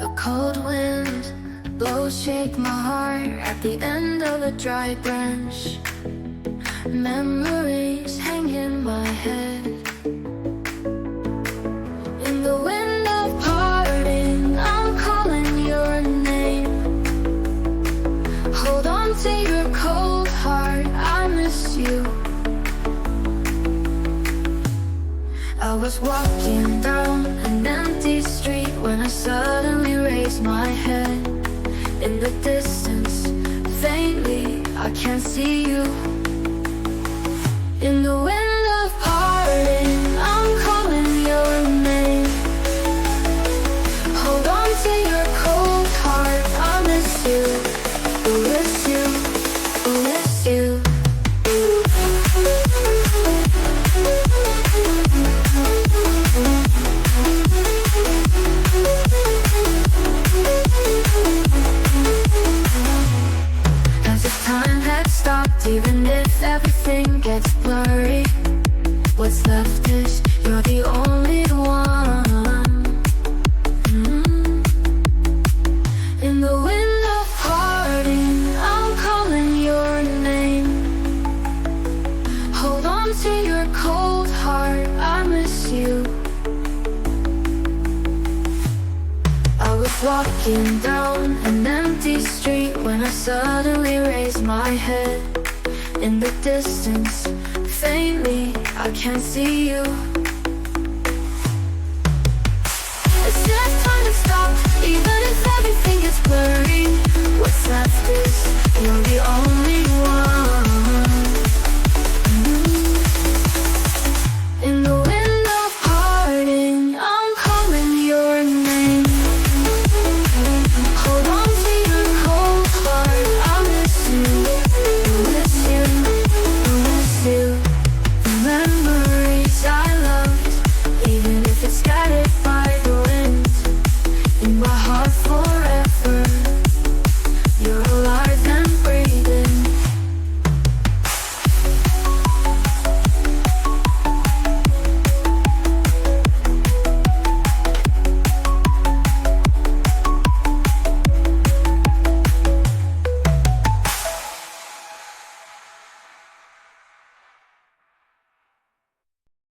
A cold wind blows, shake my heart at the end of a dry branch. Memories hang in my head. In the wind of parting, I'm calling your name. Hold on to your cold heart, I miss you. I was walking down an empty street when I suddenly raised my head. In the distance, faintly, I can't see you. In the wind of parting, I'm calling your name. Hold on to your cold heart, I miss you. I miss you, I miss you. As if time had stopped, even if everything gets blurry, what's left is you're the only one. In the wind of parting, I'm calling your name. Hold on to your cold heart, I miss you. I was walking down an empty street when I suddenly raised my head. In the distance, faintly, I can't see you. It's just time to stop, even if everything is blurry. What's left is you're the only one.